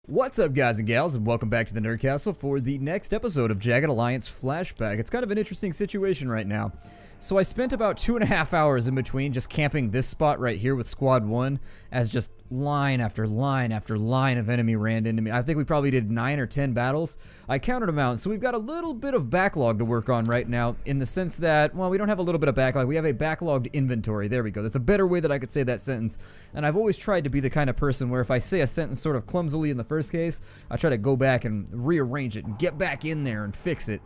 What's up, guys and gals, and welcome back to the Nerd Castle for the next episode of Jagged Alliance Flashback. It's kind of an interesting situation right now. So I spent about 2.5 hours in between just camping this spot right here with Squad 1 as just line after line after line of enemy ran into me. I think we probably did 9 or 10 battles. I counted them out, so we've got a little bit of backlog to work on right now in the sense that, well, we don't have a little bit of backlog, we have a backlogged inventory. There we go. That's a better way that I could say that sentence. And I've always tried to be the kind of person where if I say a sentence sort of clumsily in the first case, I try to go back and rearrange it and get back in there and fix it.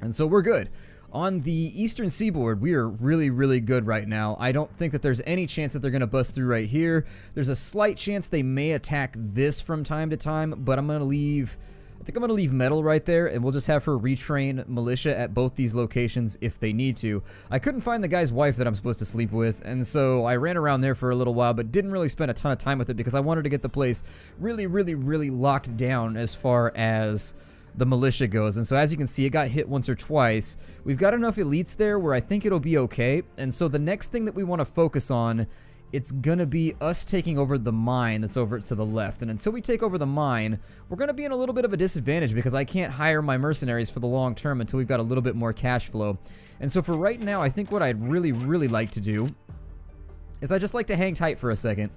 And so we're good. On the eastern seaboard, we are really good right now. I don't think that there's any chance that they're going to bust through right here. There's a slight chance they may attack this from time to time, but I'm going to leave... I think I'm going to leave Metal right there, and we'll just have her retrain militia at both these locations if they need to. I couldn't find the guy's wife that I'm supposed to sleep with, and so I ran around there for a little while, but didn't really spend a ton of time with it because I wanted to get the place really locked down as far as the militia goes. And so as you can see, it got hit once or twice. We've got enough elites there where I think it'll be okay. And so the next thing that we want to focus on, it's gonna be us taking over the mine that's over to the left. And until we take over the mine, we're gonna be in a little bit of a disadvantage because I can't hire my mercenaries for the long term until we've got a little bit more cash flow. And so for right now, I think what I'd really like to do is I just like to hang tight for a second.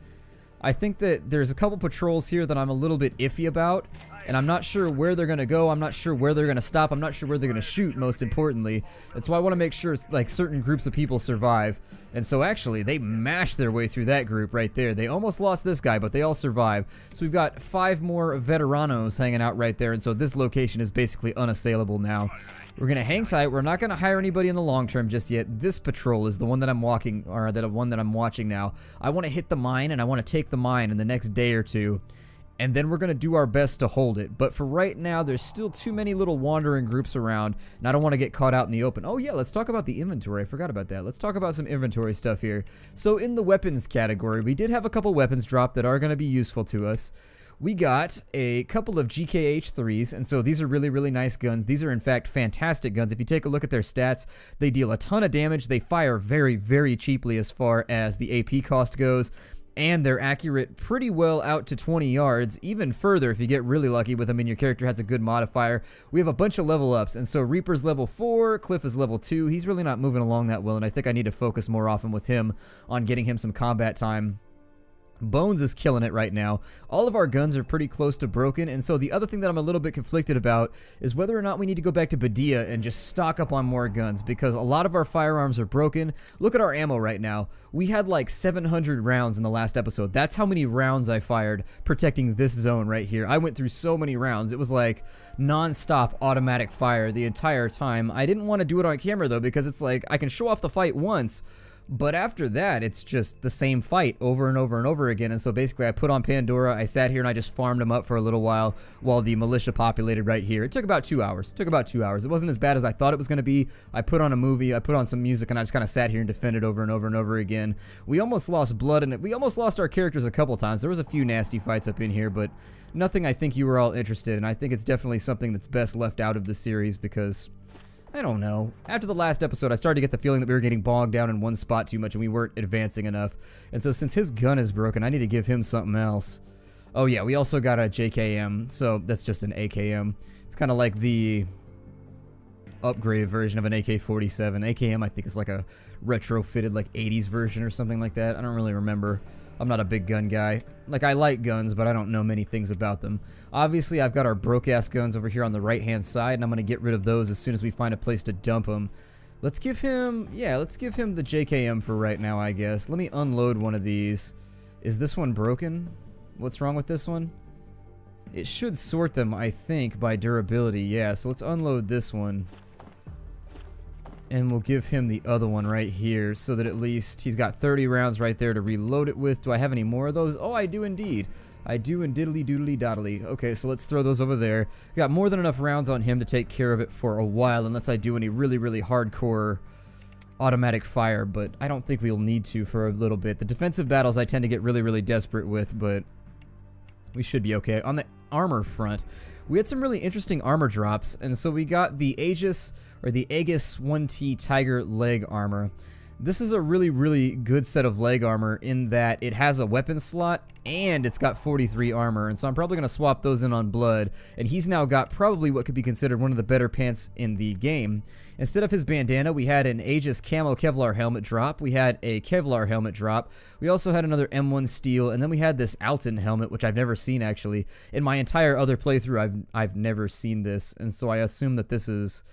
I think that there's a couple patrols here that I'm a little bit iffy about, and I'm not sure where they're going to go. I'm not sure where they're going to stop. I'm not sure where they're going to shoot, most importantly. That's why I want to make sure like certain groups of people survive. And so actually, they mashed their way through that group right there. They almost lost this guy, but they all survived. So we've got 5 more veteranos hanging out right there, and so this location is basically unassailable now. We're going to hang tight. We're not going to hire anybody in the long term just yet. This patrol is the one that I'm walking, or the one that I'm watching now. I want to hit the mine, and I want to take the mine in the next day or two. And then we're going to do our best to hold it. But for right now, there's still too many little wandering groups around, and I don't want to get caught out in the open. Oh yeah, let's talk about the inventory. I forgot about that. Let's talk about some inventory stuff here. So in the weapons category, we did have a couple weapons drop that are going to be useful to us. We got a couple of GKH-3s, and so these are really nice guns. These are, in fact, fantastic guns. If you take a look at their stats, they deal a ton of damage. They fire very cheaply as far as the AP cost goes, and they're accurate pretty well out to 20 yards, even further if you get really lucky with them and your character has a good modifier. We have a bunch of level ups, and so Reaper's level 4, Cliff is level 2. He's really not moving along that well, and I think I need to focus more often with him on getting him some combat time. Bones is killing it right now. All of our guns are pretty close to broken, and so the other thing that I'm a little bit conflicted about is whether or not we need to go back to Badia and just stock up on more guns, because a lot of our firearms are broken. Look at our ammo right now. We had like 700 rounds in the last episode. That's how many rounds I fired protecting this zone right here. I went through so many rounds. It was like non-stop automatic fire the entire time. I didn't want to do it on camera though, because it's like I can show off the fight once, but after that, it's just the same fight over and over again. And so basically, I put on Pandora, I sat here and I just farmed them up for a little while the militia populated right here. It took about 2 hours. It wasn't as bad as I thought it was going to be. I put on a movie, I put on some music, and I just kind of sat here and defended over and over again. We almost lost blood in it. We almost lost our characters a couple times. There was a few nasty fights up in here, but nothing I think you were all interested in. I think it's definitely something that's best left out of the series because I don't know. After the last episode, I started to get the feeling that we were getting bogged down in one spot too much and we weren't advancing enough. And so since his gun is broken, I need to give him something else. Oh yeah, we also got a JKM, so that's just an AKM. It's kind of like the upgraded version of an AK-47. AKM, I think, is like a retrofitted like 80s version or something like that. I don't really remember. I'm not a big gun guy. Like, I like guns, but I don't know many things about them. Obviously, I've got our broke-ass guns over here on the right-hand side, and I'm going to get rid of those as soon as we find a place to dump them. Let's give him, yeah, let's give him the JKM for right now, I guess. Let me unload one of these. Is this one broken? What's wrong with this one? It should sort them, I think, by durability. Yeah, so let's unload this one. And we'll give him the other one right here so that at least he's got 30 rounds right there to reload it with. Do I have any more of those? Oh, I do indeed. I do in diddly doodly doddly. Okay, so let's throw those over there. Got more than enough rounds on him to take care of it for a while unless I do any really hardcore automatic fire, but I don't think we'll need to for a little bit. The defensive battles I tend to get really desperate with, but we should be okay. On the armor front, we had some really interesting armor drops, and so we got the Aegis, or the Aegis 1T Tiger leg armor. This is a really, really good set of leg armor in that it has a weapon slot and it's got 43 armor. And so I'm probably going to swap those in on Blood. And he's now got probably what could be considered one of the better pants in the game. Instead of his bandana, we had an Aegis camo Kevlar helmet drop. We had a Kevlar helmet drop. We also had another M1 steel. And then we had this Alton helmet, which I've never seen actually. In my entire other playthrough, I've never seen this. And so I assume that this is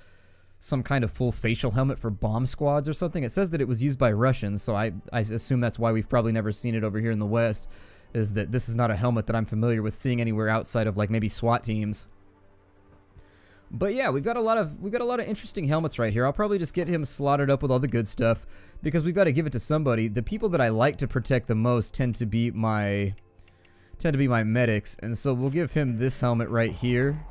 some kind of full facial helmet for bomb squads or something. It says that it was used by Russians, so I assume that's why we've probably never seen it over here in the West, is that this is not a helmet that I'm familiar with seeing anywhere outside of like maybe SWAT teams. But yeah, we've got a lot of interesting helmets right here. I'll probably just get him slotted up with all the good stuff because we've got to give it to somebody. The people that I like to protect the most tend to be my medics, and so we'll give him this helmet right here.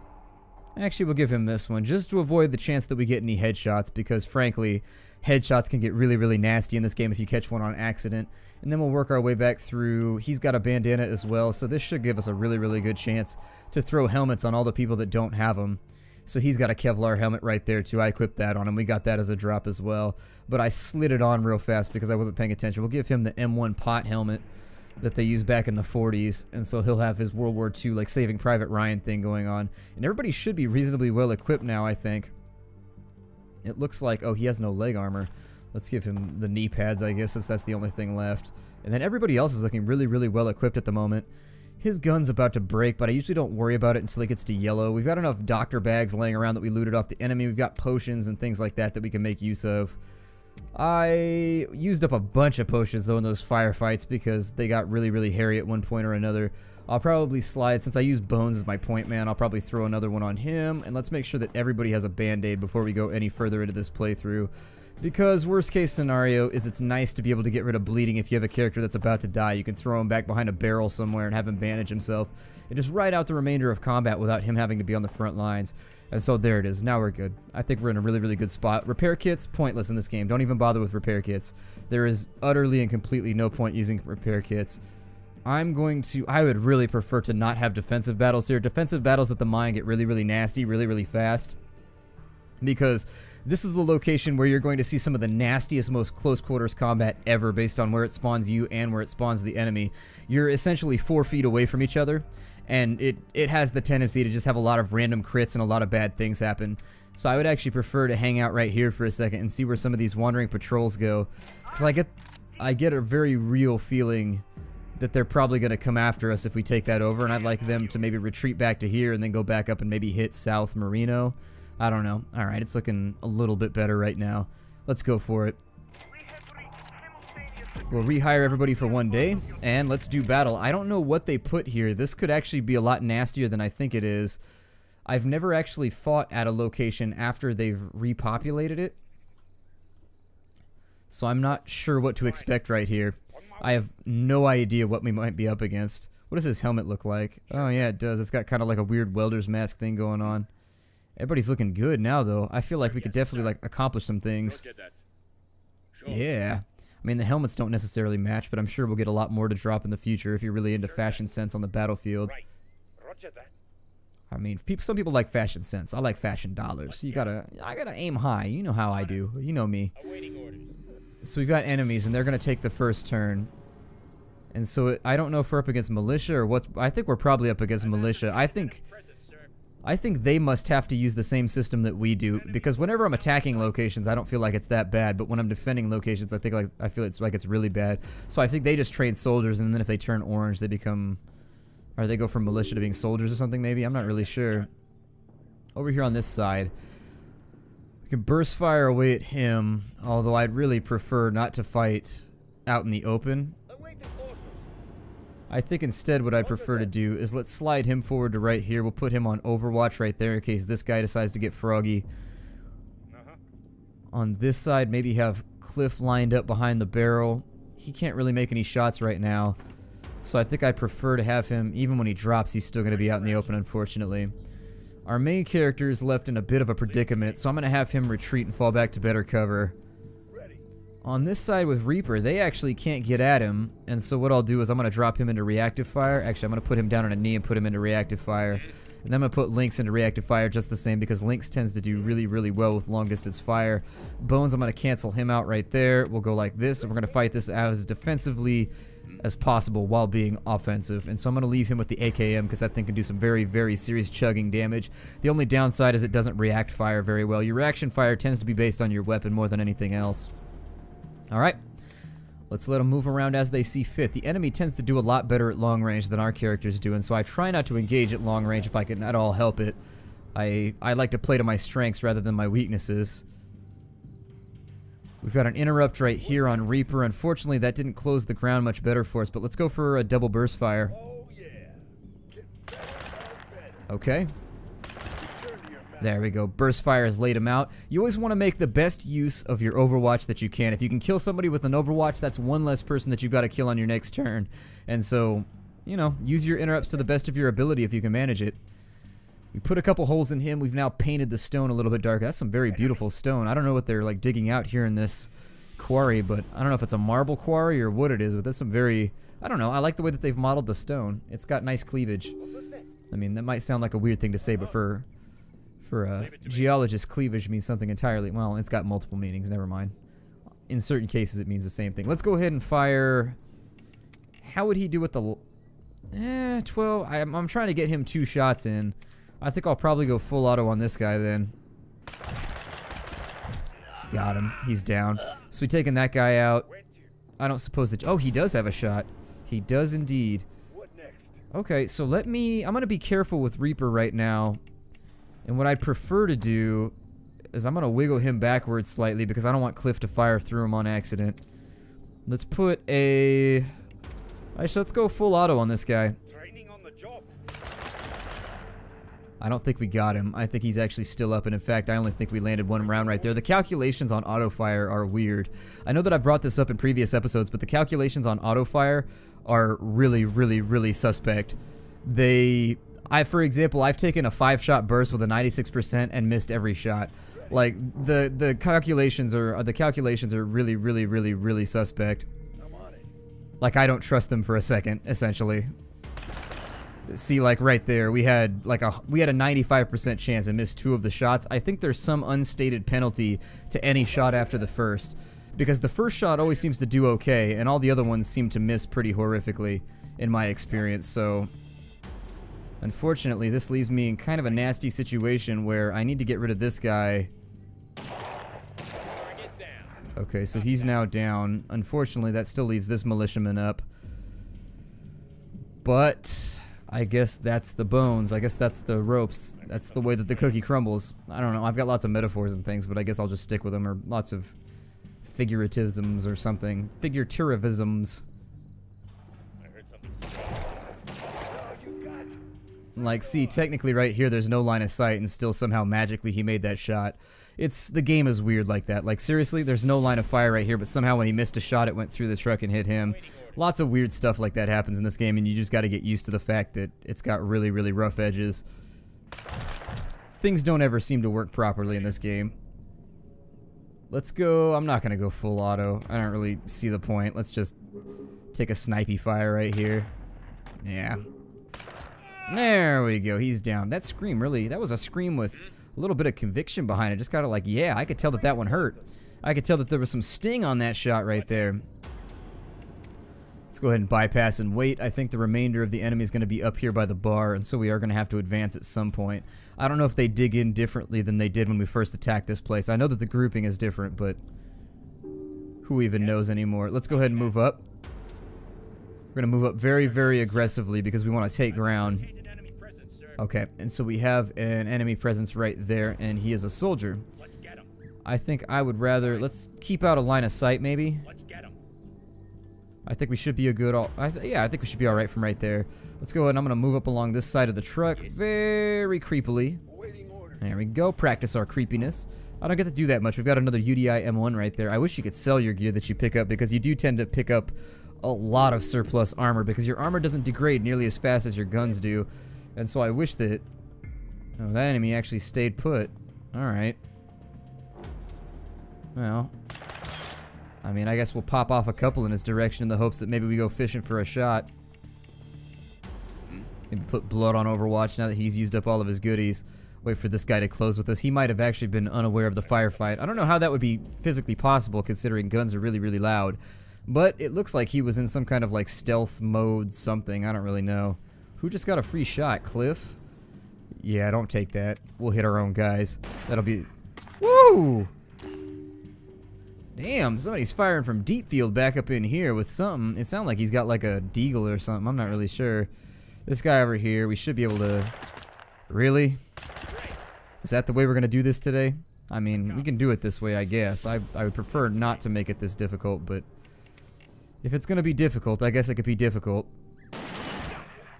Actually, we'll give him this one, just to avoid the chance that we get any headshots, because frankly, headshots can get really, really nasty in this game if you catch one on accident. And then we'll work our way back through. He's got a bandana as well, so this should give us a really, really good chance to throw helmets on all the people that don't have them. So he's got a Kevlar helmet right there, too. I equipped that on him. We got that as a drop as well. But I slid it on real fast because I wasn't paying attention. We'll give him the M1 pot helmet that they used back in the 40s, and so he'll have his World War II like Saving Private Ryan thing going on, and everybody should be reasonably well equipped now. I think it looks like, oh, he has no leg armor. Let's give him the knee pads, I guess, since that's the only thing left. And then everybody else is looking really, really well equipped at the moment. His gun's about to break, but I usually don't worry about it until it gets to yellow. We've got enough doctor bags laying around that we looted off the enemy. We've got potions and things like that that we can make use of. I used up a bunch of potions though in those firefights because they got really, really hairy at one point or another. I'll probably slide, since I use Bones as my point man, I'll probably throw another one on him, and let's make sure that everybody has a band-aid before we go any further into this playthrough. Because worst case scenario is it's nice to be able to get rid of bleeding if you have a character that's about to die. You can throw him back behind a barrel somewhere and have him bandage himself and just ride out the remainder of combat without him having to be on the front lines. And so there it is. Now we're good. I think we're in a really, really good spot. Repair kits, pointless in this game. Don't even bother with repair kits. There is utterly and completely no point using repair kits. I would really prefer to not have defensive battles here. Defensive battles at the mine get really, really nasty, really, really fast. Because this is the location where you're going to see some of the nastiest, most close quarters combat ever based on where it spawns you and where it spawns the enemy. You're essentially 4 feet away from each other, and it has the tendency to just have a lot of random crits and a lot of bad things happen. So I would actually prefer to hang out right here for a second and see where some of these wandering patrols go, because I get a very real feeling that they're probably going to come after us if we take that over, and I'd like them to maybe retreat back to here and then go back up and maybe hit South Marino. I don't know. Alright, it's looking a little bit better right now. Let's go for it. We'll rehire everybody for one day, and let's do battle. I don't know what they put here. This could actually be a lot nastier than I think it is. I've never actually fought at a location after they've repopulated it, so I'm not sure what to expect right here. I have no idea what we might be up against. What does his helmet look like? Oh yeah, it does. It's got kind of like a weird welder's mask thing going on. Everybody's looking good now, though. I feel like we could definitely like accomplish some things. Yeah. I mean, the helmets don't necessarily match, but I'm sure we'll get a lot more to drop in the future if you're really into fashion sense on the battlefield. I mean, some people like fashion sense. I like fashion dollars. I gotta aim high. You know how I do. You know me. So we've got enemies, and they're gonna take the first turn. And so I don't know if we're up against militia or what. I think we're probably up against militia. I think they must have to use the same system that we do, because whenever I'm attacking locations, I don't feel like it's that bad, but when I'm defending locations, I feel it's like it's really bad. So I think they just train soldiers, and then if they turn orange, they become, or they go from militia to being soldiers or something maybe. I'm not really sure. Over here on this side, we can burst fire away at him, although I'd really prefer not to fight out in the open. I think instead what I prefer to do is let's slide him forward to right here. We'll put him on Overwatch right there in case this guy decides to get froggy. On this side, maybe have Cliff lined up behind the barrel. He can't really make any shots right now, so I think I prefer to have him, even when he drops, he's still going to be out in the open, unfortunately. Our main character is left in a bit of a predicament, so I'm going to have him retreat and fall back to better cover. On this side with Reaper, they actually can't get at him, and so what I'll do is I'm going to drop him into reactive fire. Actually, I'm going to put him down on a knee and put him into reactive fire. And then I'm going to put Lynx into reactive fire just the same because Lynx tends to do really, really well with long distance fire. Bones, I'm going to cancel him out right there. We'll go like this, and we're going to fight this as defensively as possible while being offensive. And so I'm going to leave him with the AKM because that thing can do some very, very serious chugging damage. The only downside is it doesn't react fire very well. Your reaction fire tends to be based on your weapon more than anything else. Alright. Let's let them move around as they see fit. The enemy tends to do a lot better at long range than our characters do, and so I try not to engage at long range if I can at all help it. I like to play to my strengths rather than my weaknesses. We've got an interrupt right here on Reaper. Unfortunately, that didn't close the ground much better for us, but let's go for a double burst fire. Okay. There we go. Burst fire has laid him out. You always want to make the best use of your Overwatch that you can. If you can kill somebody with an Overwatch, that's one less person that you've got to kill on your next turn. And so, you know, use your interrupts to the best of your ability if you can manage it. We put a couple holes in him. We've now painted the stone a little bit darker. That's some very beautiful stone. I don't know what they're like digging out here in this quarry, but I don't know if it's a marble quarry or what it is, but that's some very, I don't know. I like the way that they've modeled the stone. It's got nice cleavage. I mean, that might sound like a weird thing to say, but for a geologist, cleavage means something entirely, well, it's got multiple meanings, never mind. In certain cases, it means the same thing. Let's go ahead and fire, how would he do with the, 12, I'm trying to get him 2 shots in. I think I'll probably go full auto on this guy then. Got him, he's down. So we've taken that guy out. I don't suppose that, oh, he does have a shot. He does indeed. Okay, so I'm gonna be careful with Reaper right now. And what I'd prefer to do is I'm going to wiggle him backwards slightly because I don't want Cliff to fire through him on accident. Let's put a... Actually, let's go full auto on this guy. I don't think we got him. I think he's actually still up, and in fact, I only think we landed 1 round right there. The calculations on auto fire are weird. I know that I've brought this up in previous episodes, but the calculations on auto fire are really, really, really suspect. For example, I've taken a 5-shot burst with a 96% and missed every shot. Like the calculations are really, really, really, really suspect. Like I don't trust them for a second, essentially. See, like right there, we had a 95% chance and missed 2 of the shots. I think there's some unstated penalty to any shot after the first, because the first shot always seems to do okay, and all the other ones seem to miss pretty horrifically, in my experience. So. Unfortunately, this leaves me in kind of a nasty situation where I need to get rid of this guy. Okay, so he's now down. Unfortunately, that still leaves this militiaman up. But I guess that's the bones. I guess that's the ropes. That's the way that the cookie crumbles. I don't know. I've got lots of metaphors and things, but I guess I'll just stick with them, or lots of figurativisms or something. Figurativisms. Like, see, technically right here there's no line of sight, and still somehow magically he made that shot. The game is weird like that. Like, seriously, there's no line of fire right here, but somehow when he missed a shot, it went through the truck and hit him. Lots of weird stuff like that happens in this game, and you just got to get used to the fact that it's got really, really rough edges. Things don't ever seem to work properly in this game. Let's go, I'm not going to go full auto. I don't really see the point. Let's just take a snipey fire right here. Yeah. There we go, he's down. That scream really, that was a scream with a little bit of conviction behind it. Just kind of like, yeah, I could tell that that one hurt. I could tell that there was some sting on that shot right there. Let's go ahead and bypass and wait. I think the remainder of the enemy is going to be up here by the bar, and so we are going to have to advance at some point. I don't know if they dig in differently than they did when we first attacked this place. I know that the grouping is different, but who even knows anymore? Let's go ahead and move up. We're going to move up very, very aggressively because we want to take ground. Okay, and so we have an enemy presence right there, and he is a soldier. I think I would rather, let's keep out a line of sight maybe. I think we should be a good, yeah, I think we should be alright from right there. Let's go ahead and I'm going to move up along this side of the truck very creepily. There we go, practice our creepiness. I don't get to do that much. We've got another UDI M1 right there. I wish you could sell your gear that you pick up, because you do tend to pick up a lot of surplus armor, because your armor doesn't degrade nearly as fast as your guns do. And so I wish that... Oh, that enemy actually stayed put. Alright. Well... I mean, I guess we'll pop off a couple in his direction in the hopes that maybe we go fishing for a shot. Maybe put blood on Overwatch now that he's used up all of his goodies. Wait for this guy to close with us. He might have actually been unaware of the firefight. I don't know how that would be physically possible considering guns are really, really loud. But it looks like he was in some kind of like stealth mode something. I don't really know. Who just got a free shot? Cliff? Yeah, don't take that. We'll hit our own guys. That'll be... Woo! Damn, somebody's firing from deep field back up in here with something. It sounded like he's got like a deagle or something. I'm not really sure. This guy over here, we should be able to... Really? Is that the way we're going to do this today? I mean, we can do it this way, I guess. I would prefer not to make it this difficult, but... If it's going to be difficult, I guess it could be difficult.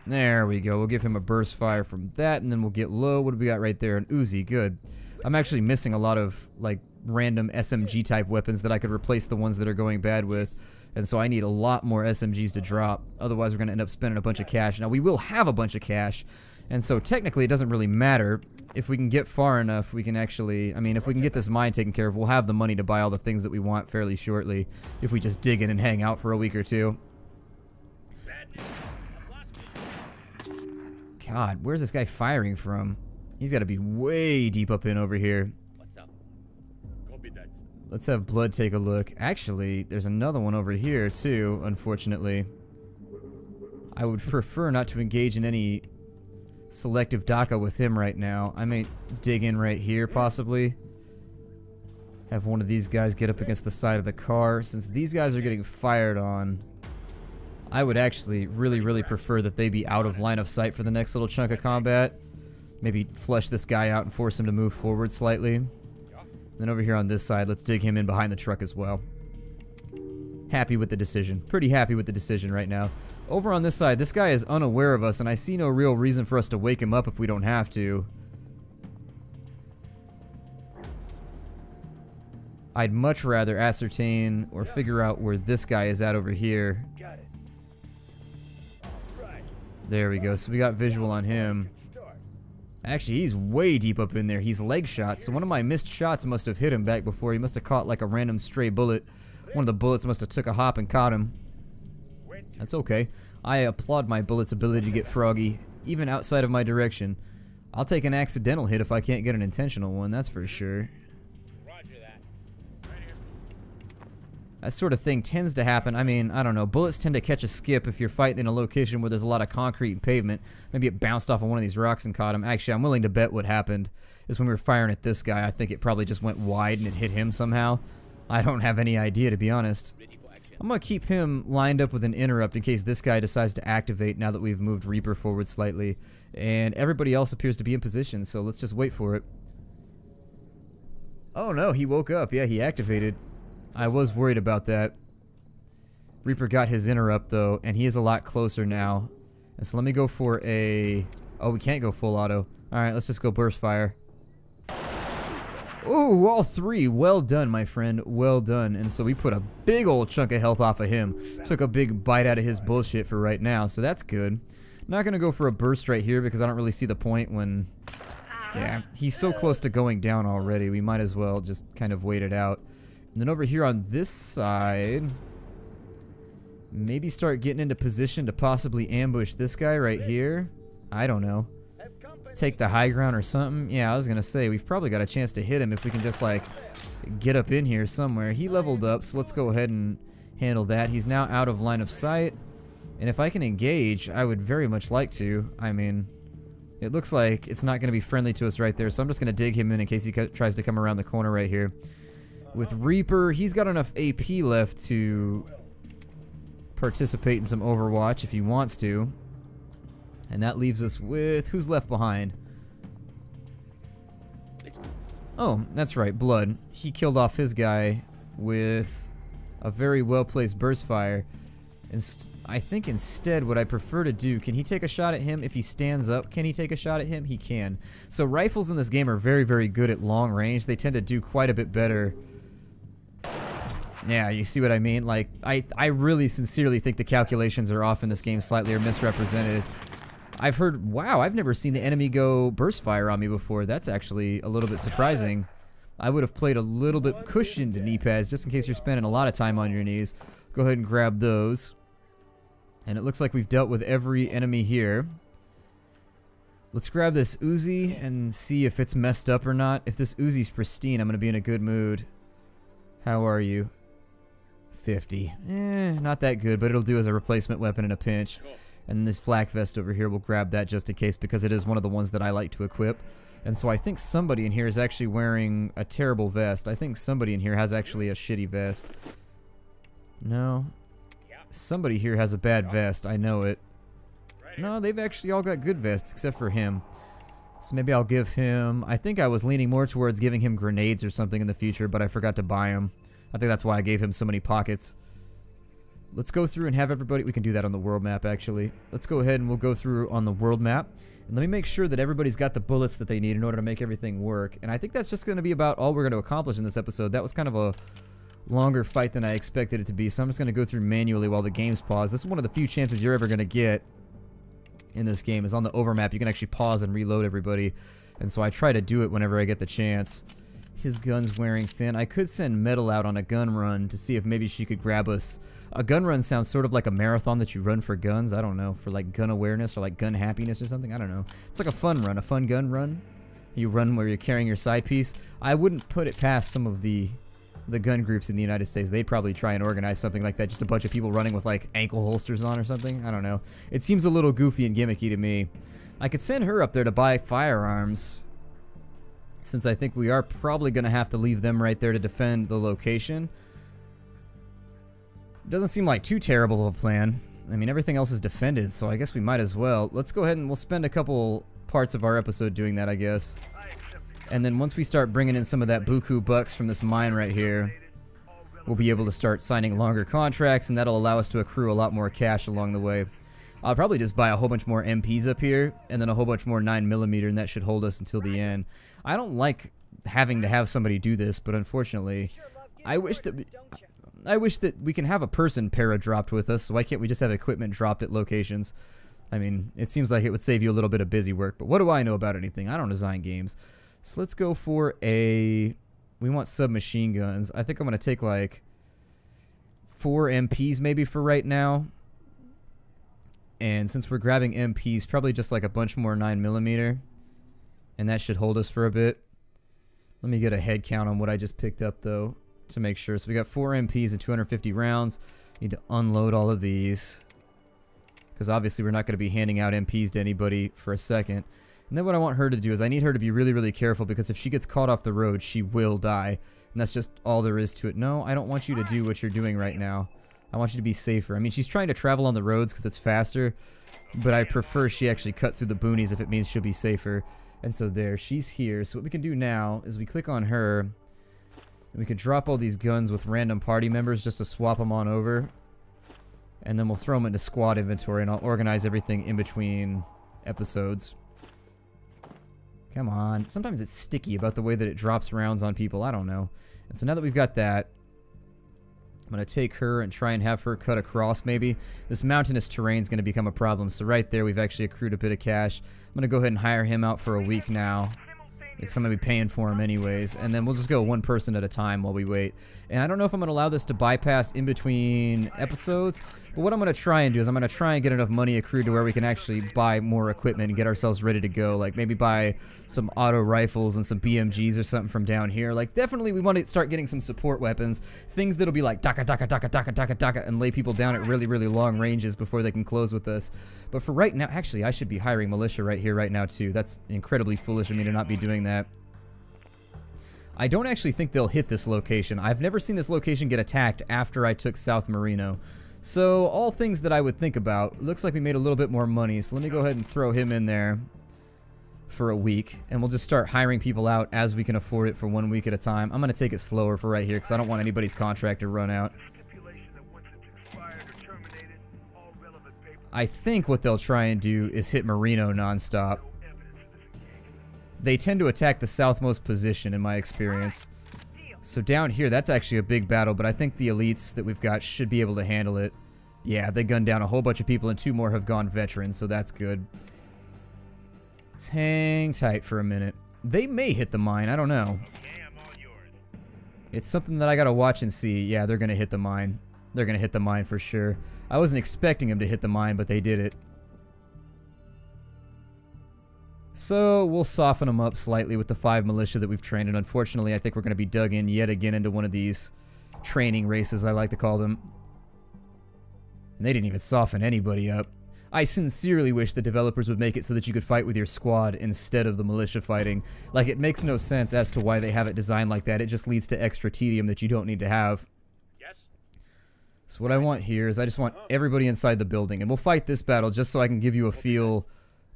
There we go. We'll give him a burst fire from that, and then we'll get low. What do we got right there? An Uzi. Good. I'm actually missing a lot of, like, random SMG-type weapons that I could replace the ones that are going bad with. And so I need a lot more SMGs to drop. Otherwise, we're going to end up spending a bunch of cash. Now, we will have a bunch of cash. And so, technically, it doesn't really matter. If we can get far enough, we can actually... I mean, if we can get this mine taken care of, we'll have the money to buy all the things that we want fairly shortly. If we just dig in and hang out for a week or two. God, where's this guy firing from? He's got to be way deep up in over here. Let's have Blood take a look. Actually, there's another one over here, too, unfortunately. I would prefer not to engage in any... selective DACA with him right now. I may dig in right here, possibly. Have one of these guys get up against the side of the car. Since these guys are getting fired on, I would actually really prefer that they be out of line of sight for the next little chunk of combat. Maybe flush this guy out and force him to move forward slightly. Then over here on this side, let's dig him in behind the truck as well. Happy with the decision. Pretty happy with the decision right now. Over on this side, this guy is unaware of us, and I see no real reason for us to wake him up if we don't have to. I'd much rather ascertain or figure out where this guy is at over here. There we go. So we got visual on him. Actually, he's way deep up in there. He's leg shot, so one of my missed shots must have hit him back before. He must have caught like a random stray bullet. One of the bullets must have took a hop and caught him. That's okay. I applaud my bullet's ability to get froggy, even outside of my direction. I'll take an accidental hit if I can't get an intentional one, that's for sure. That sort of thing tends to happen. I mean, I don't know. Bullets tend to catch a skip if you're fighting in a location where there's a lot of concrete and pavement. Maybe it bounced off of one of these rocks and caught him. Actually, I'm willing to bet what happened is when we were firing at this guy, I think it probably just went wide and it hit him somehow. I don't have any idea, to be honest. I'm going to keep him lined up with an interrupt in case this guy decides to activate now that we've moved Reaper forward slightly. And everybody else appears to be in position, so let's just wait for it. Oh no, he woke up. Yeah, he activated. I was worried about that. Reaper got his interrupt though, and he is a lot closer now. And so let me go for a... Oh, we can't go full auto. Alright, let's just go burst fire. Ooh, all three. Well done, my friend. Well done. And so we put a big old chunk of health off of him. Took a big bite out of his bullshit for right now, so that's good. Not going to go for a burst right here because I don't really see the point when... Yeah, he's so close to going down already. We might as well just kind of wait it out. And then over here on this side... Maybe start getting into position to possibly ambush this guy right here. I don't know. Take the high ground or something. Yeah, I was gonna say we've probably got a chance to hit him if we can just like get up in here somewhere. He leveled up, so let's go ahead and handle that. He's now out of line of sight, and if I can engage, I would very much like to. I mean, it looks like it's not gonna be friendly to us right there, so I'm just gonna dig him in case he tries to come around the corner right here. With Reaper, he's got enough AP left to participate in some Overwatch if he wants to. And that leaves us with... Who's left behind? Oh, that's right, Blood. He killed off his guy with a very well-placed burst fire. And I think instead what I prefer to do... Can he take a shot at him? If he stands up, can he take a shot at him? He can. So rifles in this game are very, very good at long range. They tend to do quite a bit better... Yeah, you see what I mean? Like, I really sincerely think the calculations are off in this game slightly or misrepresented. I've heard, wow, I've never seen the enemy go burst fire on me before. That's actually a little bit surprising. I would have played a little bit cushioned knee pads just in case you're spending a lot of time on your knees. Go ahead and grab those. And it looks like we've dealt with every enemy here. Let's grab this Uzi and see if it's messed up or not. If this Uzi's pristine, I'm going to be in a good mood. How are you? 50. Not that good, but it'll do as a replacement weapon in a pinch. And this flak vest over here, we'll grab that just in case because it is one of the ones that I like to equip. And so I think somebody in here is actually wearing a terrible vest. I think somebody in here has actually a shitty vest. No. Somebody here has a bad vest. I know it. No, they've actually all got good vests except for him. So maybe I'll give him... I think I was leaning more towards giving him grenades or something in the future, but I forgot to buy them. I think that's why I gave him so many pockets. Let's go through and have everybody... We can do that on the world map, actually. Let's go ahead and we'll go through on the world map. And let me make sure that everybody's got the bullets that they need in order to make everything work. And I think that's just going to be about all we're going to accomplish in this episode. That was kind of a longer fight than I expected it to be, so I'm just going to go through manually while the game's paused. This is one of the few chances you're ever going to get in this game, is on the overmap. You can actually pause and reload everybody. And so I try to do it whenever I get the chance. His gun's wearing thin. I could send Metal out on a gun run to see if maybe she could grab us. A gun run sounds sort of like a marathon that you run for guns. I don't know, for like gun awareness or like gun happiness or something. I don't know. It's like a fun run, a fun gun run. You run where you're carrying your side piece. I wouldn't put it past some of the gun groups in the United States. They'd probably try and organize something like that. Just a bunch of people running with like ankle holsters on or something. I don't know. It seems a little goofy and gimmicky to me. I could send her up there to buy firearms, since I think we are probably going to have to leave them right there to defend the location. Doesn't seem like too terrible of a plan. I mean, everything else is defended, so I guess we might as well. Let's go ahead and we'll spend a couple parts of our episode doing that, I guess. And then once we start bringing in some of that buku bucks from this mine right here, we'll be able to start signing longer contracts, and that'll allow us to accrue a lot more cash along the way. I'll probably just buy a whole bunch more MPs up here, and then a whole bunch more 9mm, and that should hold us until the end. I don't like having to have somebody do this, but unfortunately, I wish that we can have a person para-dropped with us, so why can't we just have equipment dropped at locations? I mean, it seems like it would save you a little bit of busy work, but what do I know about anything? I don't design games. So let's go for a... We want submachine guns. I think I'm going to take like 4 MPs maybe for right now. And since we're grabbing MPs, probably just like a bunch more 9mm. And that should hold us for a bit. Let me get a head count on what I just picked up though, to make sure. So we got 4 MPs and 250 rounds. Need to unload all of these, because obviously we're not going to be handing out MPs to anybody for a second. And then what I want her to do is I need her to be really, really careful, because if she gets caught off the road, she will die. And that's just all there is to it. No, I don't want you to do what you're doing right now. I want you to be safer. I mean, she's trying to travel on the roads because it's faster, but I prefer she actually cut through the boonies if it means she'll be safer. And so there, she's here. So what we can do now is we click on her, and we can drop all these guns with random party members just to swap them on over. And then we'll throw them into squad inventory, and I'll organize everything in between episodes. Come on. Sometimes it's sticky about the way that it drops rounds on people. I don't know. And so now that we've got that, I'm going to take her and try and have her cut across maybe. This mountainous terrain is going to become a problem. So right there, we've actually accrued a bit of cash. I'm going to go ahead and hire him out for a week now, because I'm going to be paying for him anyways. And then we'll just go one person at a time while we wait. And I don't know if I'm going to allow this to bypass in between episodes, but what I'm going to try and do is I'm going to try and get enough money accrued to where we can actually buy more equipment and get ourselves ready to go. Like maybe buy some auto rifles and some BMGs or something from down here. Like definitely we want to start getting some support weapons. Things that'll be like daka daka daka daka daka daka and lay people down at really, really long ranges before they can close with us. But for right now, actually I should be hiring militia right here right now too. That's incredibly foolish of me to not be doing that. I don't actually think they'll hit this location. I've never seen this location get attacked after I took South Marino. So, all things that I would think about. Looks like we made a little bit more money, so let me go ahead and throw him in there for a week. And we'll just start hiring people out as we can afford it for 1 week at a time. I'm going to take it slower for right here, because I don't want anybody's contract to run out. I think what they'll try and do is hit Marino nonstop. They tend to attack the southmost position in my experience. So down here, that's actually a big battle, but I think the elites that we've got should be able to handle it. Yeah, they gunned down a whole bunch of people, and 2 more have gone veterans, so that's good. Let's hang tight for a minute. They may hit the mine, I don't know. It's something that I gotta watch and see. Yeah, they're gonna hit the mine. They're gonna hit the mine for sure. I wasn't expecting them to hit the mine, but they did it. So we'll soften them up slightly with the 5 militia that we've trained, and unfortunately I think we're going to be dug in yet again into one of these training races, I like to call them. And they didn't even soften anybody up. I sincerely wish the developers would make it so that you could fight with your squad instead of the militia fighting. Like, it makes no sense as to why they have it designed like that. It just leads to extra tedium that you don't need to have. So what I want here is I just want everybody inside the building, and we'll fight this battle just so I can give you a feel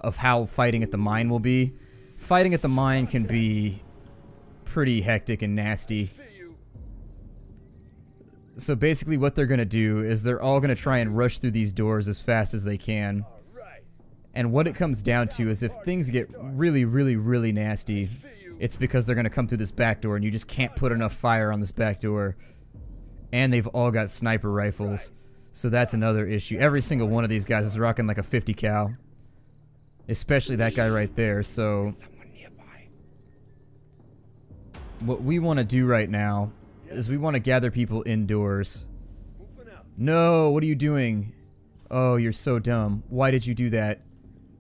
of how fighting at the mine will be. Fighting at the mine can be pretty hectic and nasty. So basically what they're going to do is they're all going to try and rush through these doors as fast as they can. And what it comes down to is if things get really nasty, it's because they're going to come through this back door and you just can't put enough fire on this back door. And they've all got sniper rifles. So that's another issue. Every single one of these guys is rocking like a 50 cal. Especially that guy right there, so what we want to do right now is we want to gather people indoors. No, what are you doing? Oh, you're so dumb. Why did you do that?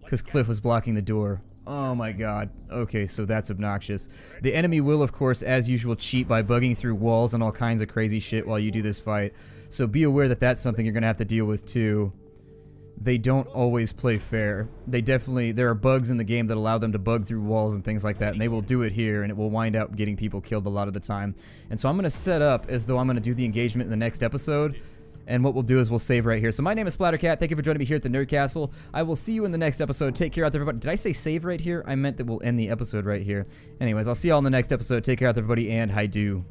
Because Cliff was blocking the door. Oh my god. Okay, so that's obnoxious. The enemy will, of course, as usual, cheat by bugging through walls and all kinds of crazy shit while you do this fight. So be aware that that's something you're going to have to deal with too. They don't always play fair. There are bugs in the game that allow them to bug through walls and things like that, and they will do it here, and it will wind up getting people killed a lot of the time. And so I'm going to set up as though I'm going to do the engagement in the next episode, and what we'll do is we'll save right here. So my name is Splattercat. Thank you for joining me here at the Nerd Castle. I will see you in the next episode. Take care out there, everybody. Did I say save right here? I meant that we'll end the episode right here. Anyways, I'll see y'all in the next episode. Take care out there, everybody, and hi-do.